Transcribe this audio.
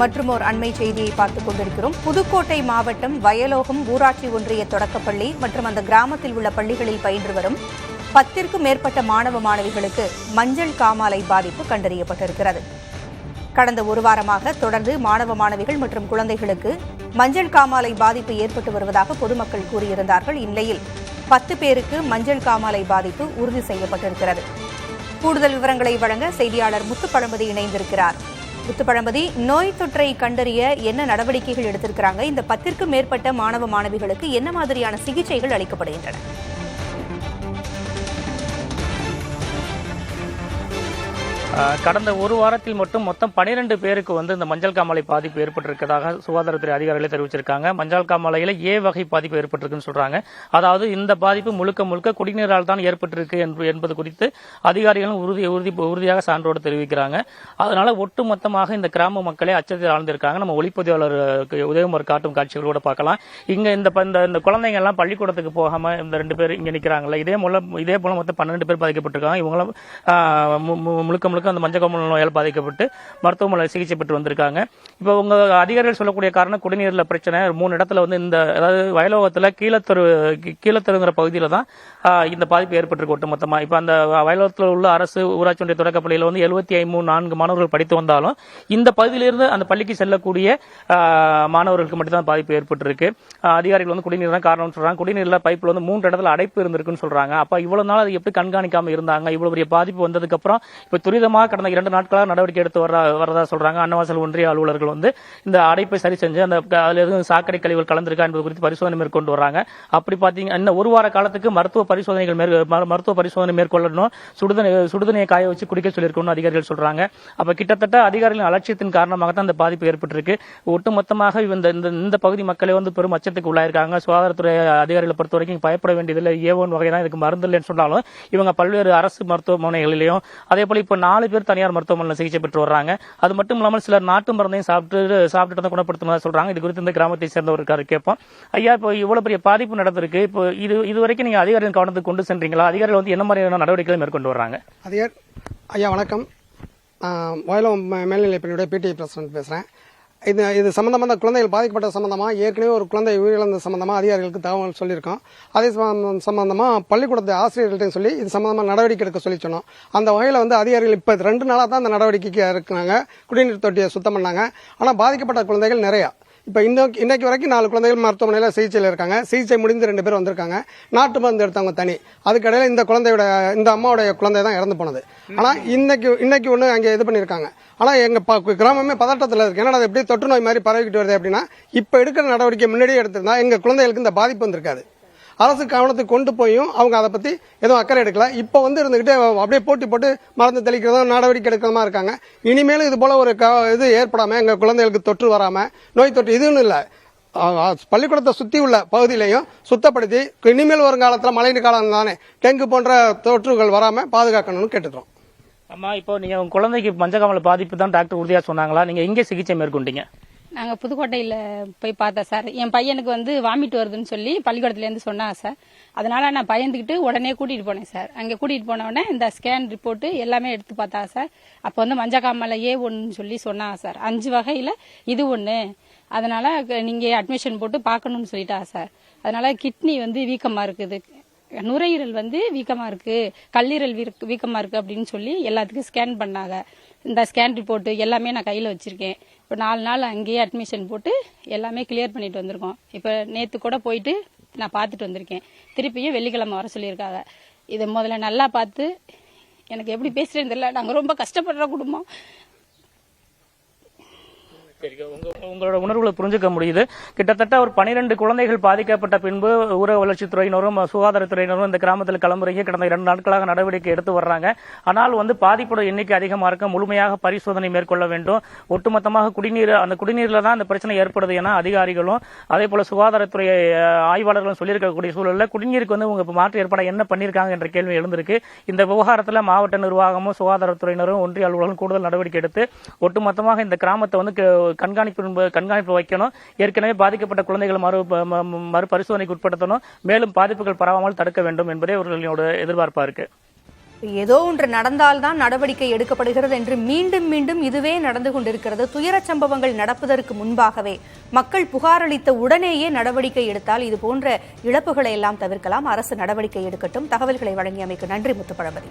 மற்றுமோர் அண்மை செய்தியை பார்த்துக் கொண்டிருக்கிறோம். புதுக்கோட்டை மாவட்டம் வயலோகம் ஊராட்சி ஒன்றிய தொடக்கப்பள்ளி மற்றும் அந்த கிராமத்தில் உள்ள பள்ளிகளில் பயின்று வரும் 10ற்கும் மேற்பட்ட மாணவ மாணவிகளுக்கு மஞ்சள் காமாலை பாதிப்பு கண்டறியப்பட்டிருக்கிறது. கடந்த ஒரு வாரமாக தொடர்ந்து மாணவ மாணவிகள் மற்றும் குழந்தைகளுக்கு மஞ்சள் காமாலை பாதிப்பு ஏற்பட்டு வருவதாக பொதுமக்கள் கூறியிருந்தார்கள். இந்நிலையில் 10 பேருக்கு மஞ்சள் காமாலை பாதிப்பு உறுதி செய்யப்பட்டிருக்கிறது. கூடுதல் விவரங்களை வழங்க செய்தியாளர் முத்துப்பழம்பதி இணைந்திருக்கிறார். முத்துப்பழம்பதி, நோய் தொற்றை கண்டறிய என்ன நடவடிக்கைகள் எடுத்திருக்கிறாங்க? இந்த 10ற்கும் மேற்பட்ட மாணவ மாணவிகளுக்கு என்ன மாதிரியான சிகிச்சைகள் அளிக்கப்படுகின்றன? கடந்த ஒரு வாரத்தில் மட்டும் மொத்தம் 12 பேருக்கு இந்த மஞ்சள் காமாலை பாதிப்பு ஏற்பட்டிருக்கிறதாக சுகாதாரத்துறை அதிகாரிகளே தெரிவிச்சிருக்காங்க. மஞ்சள் காமாலையில ஏ வகை பாதிப்பு ஏற்பட்டிருக்குன்னு சொல்றாங்க. அதாவது இந்த பாதிப்பு முழுக்க முழுக்க குடிநீரால் தான் ஏற்பட்டிருக்கு என்பது குறித்து அதிகாரிகளும் உறுதியாக சான்றோடு தெரிவிக்கிறாங்க. அதனால ஒட்டுமொத்தமாக இந்த கிராம மக்களே அச்சத்தில் ஆழ்ந்திருக்காங்க. நம்ம ஒளிப்பதிவாளர் உதயகுமார் காட்டும் காட்சிகளோட பார்க்கலாம். இங்க இந்த குழந்தைங்க எல்லாம் பள்ளிக்கூடத்துக்கு போகாம இந்த 2 பேர் இங்க நிக்கிறாங்கல்ல, இதே போல மொத்தம் 12 பேர் பாதிக்கப்பட்டிருக்காங்க. இவங்களும் முழுக்க அந்த மஞ்சள் காமாலை நோயால் பாதிக்கப்பட்டு மருத்துவமனையில் சிகிச்சை பெற்று வந்திருக்காங்க. இப்போ உங்க அதிகாரிகள் சொல்லக்கூடிய காரணம் குடிநீர்ல பிரச்சனை. 3 இடத்துல அதாவது வயலோகத்துல கீழத்தருங்கிற பகுதியில தான் இந்த பாதிப்பு ஏற்பட்டிருக்கு ஒட்டுமொத்தமா. இப்ப அந்த வயலோகத்தில் உள்ள அரசு ஊராட்சி ஒன்றிய தொடக்கப்பள்ளியில் 74 மாணவர்கள் படித்து வந்தாலும் இந்த பகுதியிலிருந்து அந்த பள்ளிக்கு செல்லக்கூடிய மாணவர்களுக்கு மட்டும்தான் பாதிப்பு ஏற்பட்டிருக்கு. அதிகாரிகள் குடிநீர் தான் காரணம் சொல்றாங்க. குடிநீர்ல பைப்ல 3 இடத்துல அடைப்பு இருந்திருக்குன்னு சொல்றாங்க. அப்ப இவ்வளவு நாள் அது எப்படி கண்காணிக்காம இருந்தாங்க? இவ்வளவு பெரிய பாதிப்பு வந்ததுக்கு அப்புறம் இப்ப துரிதமாக கடந்த 2 நாட்களாக நடவடிக்கை எடுத்து வரதா சொல்றாங்க. அன்னவாசல் ஒன்றிய அலுவலர்கள் இந்த அடைப்பை சரி செஞ்சு அதுல எதுவும் சாக்கடை கழிவுகள் கலந்திருக்கா என்பது குறித்து பரிசோதனை மேற்கொண்டு வராங்க. அப்படி பாத்தீங்க இன்னும் ஒரு வார காலத்துக்கு மருத்துவ பரிசோதனை மேற்கொள்ளணும், சுடுதண்ணியை காய வச்சு குடிக்க சொல்லியிருக்கணும் அதிகாரிகள் சொல்றாங்க. அப்ப கிட்டத்தட்ட அதிகாரிகளின் அலட்சியத்தின் காரணமாக தான் இந்த பாதிப்பு ஏற்பட்டிருக்கு. ஒட்டுமொத்தமாக இந்த பகுதி மக்களே பெரும் அச்சத்துக்கு உள்ளாயிருக்காங்க. சுகாதாரத்துறை அதிகாரிகளை பொறுத்த வரைக்கும் பயப்பட வேண்டியதில்லை, ஏ1 வகை தான் இதுக்கு மருந்து இல்லைன்னு சொன்னாலும் இவங்க பல்வேறு அரசு மருத்துவமனைகளிலையும் அதே போல இப்ப 4 பேர் தனியார் மருத்துவமனையில் சிகிச்சை பெற்று வர்றாங்க. அது மட்டும் இல்லாமல் சிலர் நாட்டு மருந்தையும் சாப்பிட்டு தான் குணப்படுத்தும் சொல்றாங்க. இது குறித்து இந்த கிராமத்தை சேர்ந்தவருக்காரு கேட்போம். ஐயா, இப்போ இவ்வளவு பெரிய பாதிப்பு நடந்திருக்கு. இப்போ இது வரைக்கும் நீங்க அதிகாரிகள் கவனத்துக்கு கொண்டு சென்றீங்களா? அதிகாரிகள் என்ன மாதிரியான நடவடிக்கைகளை மேற்கொண்டு வர்றாங்க? ஐயா வணக்கம், வயலம் மேல்நிலைப்பள்ளியுடைய பிடிஐ பிரசிடன்ட் பேசுறேன். இது சம்பந்தமா குழந்தைகள் பாதிக்கப்பட்ட சம்பந்தமா ஏற்கனவே ஒரு குழந்தை உயிரிழந்த சம்பந்தமா அதிகாரிகளுக்கு தகவல் சொல்லியிருக்கோம். அதே சம்பந்தமா பள்ளிக்கூடத்து ஆசிரியர்கள்ட்டையும் சொல்லி இது சம்பந்தமா நடவடிக்கை எடுக்க சொல்லி சொன்னோம். அந்த வகையில் அதிகாரிகள் இப்ப 2 நாளா தான் அந்த நடவடிக்கைக்கு இருக்கிறாங்க. குடிநீர் தொட்டியை சுத்தம் பண்ணாங்க. ஆனா பாதிக்கப்பட்ட குழந்தைகள் நிறைய. இப்ப இன்னைக்கு வரைக்கும் 4 குழந்தைகள் மருத்துவமனையில சிகிச்சையில் இருக்காங்க. சிகிச்சை முடிந்து 2 பேர் வந்திருக்காங்க. நாட்டு மருந்து எடுத்தவங்க தனி. அதுக்கிடையில இந்த அம்மாவுடைய குழந்தை தான் இறந்து போனது. ஆனா இன்னைக்கு ஒண்ணு அங்க இது பண்ணிருக்காங்க. ஆனா எங்க கிராமமே பதட்டத்தில் இருக்கு. ஏன்னா அது எப்படி தொற்று நோய் மாதிரி பரவிக்கிட்டு வருது அப்படின்னா இப்ப எடுக்கிற நடவடிக்கை முன்னாடியே எடுத்திருந்தா எங்க குழந்தைகளுக்கு இந்த பாதிப்பு வந்திருக்காது. அரசு கவனத்துக்கு கொண்டு போயும் அவங்க அதை பத்தி எதுவும் அக்கறை எடுக்கல. இப்ப இருந்துகிட்டே அப்படியே போட்டு மருந்து தெளிக்கிறதும் நடவடிக்கை எடுக்கிறதா இருக்காங்க. இனிமேலும் இது போல ஒரு இது ஏற்படாம எங்க குழந்தைகளுக்கு தொற்று வராம நோய் தொற்று இதுன்னு இல்ல, பள்ளிக்கூடத்தை சுத்தி உள்ள பகுதியிலையும் சுத்தப்படுத்தி இனிமேல் வருங்காலத்தில் மழைநீர் காலம் தானே டெங்கு போன்ற தொற்றுகள் வராம பாதுகாக்கணும்னு கேட்டுக்கிறோம். ஆமா, இப்போ நீங்க உங்க குழந்தைக்கு மஞ்சள் காமாலை பாதிப்பு தான் டாக்டர் உறுதியா சொன்னாங்களா? நீங்க எங்கே சிகிச்சை மேற்கொண்டீங்க? நாங்க புதுக்கோட்டையில போய் பார்த்தோம் சார். என் பையனுக்கு வாமிட் வருதுன்னு சொல்லி பள்ளிக்கூடத்துல இருந்து சொன்னாங்க சார். அதனால நான் பயந்துக்கிட்டு உடனே கூட்டிட்டு போனேன் சார். அங்க கூட்டிட்டு போன உடனே இந்த ஸ்கேன் ரிப்போர்ட் எல்லாமே எடுத்து பார்த்தாங்க சார். அப்ப மஞ்சள் காமாலை A1 சொல்லி சொன்னாங்க சார். 5 வகையில இது ஒண்ணு. அதனால நீங்க அட்மிஷன் போட்டு பார்க்கணும்னு சொல்லிட்டாங்க சார். அதனால கிட்னி வீக்கமா இருக்குது, நுரையீரல் வீக்கமா இருக்கு, கல்லீரல் வீக்கமா இருக்கு அப்படின்னு சொல்லி எல்லாத்துக்கும் ஸ்கேன் பண்ணாங்க. இந்த ஸ்கேன் ரிப்போர்ட் எல்லாமே நான் கையில வச்சிருக்கேன். இப்போ 4 நாள் அங்கேயே அட்மிஷன் போட்டு எல்லாமே கிளியர் பண்ணிட்டு வந்திருக்கோம். இப்போ நேத்து கூட போயிட்டு நான் பார்த்துட்டு வந்திருக்கேன். திருப்பியும் வெள்ளிக்கிழமை வர சொல்லியிருக்காங்க. இதை முதல்ல நல்லா பார்த்து, எனக்கு எப்படி பேசுறேன்னு தெரியல, நாங்க ரொம்ப கஷ்டப்படுற குடும்பம். உங்களோட உணர்வுகளை புரிஞ்சுக்க முடியுது. கிட்டத்தட்ட ஒரு 12 குழந்தைகள் பாதிக்கப்பட்ட பின்பு ஊரக வளர்ச்சித்துறையினரும் சுகாதாரத்துறையினரும் இந்த கிராமத்தில் கிளம்புறீங்க. கடந்த 2 நாட்களாக நடவடிக்கை எடுத்து வர்றாங்க. ஆனால் பாதிப்போட எண்ணிக்கை அதிகமாக இருக்க, முழுமையாக பரிசோதனை மேற்கொள்ள வேண்டும். ஒட்டுமொத்தமாக அந்த குடிநீர்ல தான் அந்த பிரச்சனை ஏற்படுது என அதிகாரிகளும் அதே போல சுகாதாரத்துறை ஆய்வாளர்களும் சொல்லியிருக்கக்கூடிய சூழலில் குடிநீருக்கு உங்க மாற்று ஏற்பாடு என்ன பண்ணியிருக்காங்க என்ற கேள்வி எழுந்திருக்கு. இந்த விவகாரத்தில் மாவட்ட நிர்வாகமும் சுகாதாரத்துறையினரும் ஒன்றிய அலுவலர்களும் கூடுதல் நடவடிக்கை எடுத்து ஒட்டுமொத்தமாக இந்த கிராமத்தை கண்காணிப்பு வைக்கணும். ஏற்கனவே பாதிக்கப்பட்ட குழந்தைகளை மறு பரிசோதனைக்கு உட்படுத்தணும். மேலும் பாதிப்புகள் பரவாமல் தடுக்க வேண்டும் என்பதே அவர்களோட எதிர்பார்ப்பா இருக்கு. ஏதோ ஒன்று நடந்தால்தான் நடவடிக்கை எடுக்கப்படுகிறது என்று மீண்டும் மீண்டும் இதுவே நடந்து கொண்டிருக்கிறது. துயரச் சம்பவங்கள் நடப்பதற்கு முன்பாகவே மக்கள் புகார் அளித்த உடனேயே நடவடிக்கை எடுத்தால் இது போன்ற இழப்புகளை எல்லாம் தவிர்க்கலாம். அரசு நடவடிக்கை எடுக்கட்டும். தகவல்களை வழங்கியமைக்கு நன்றி முத்துப்பழம்பதி.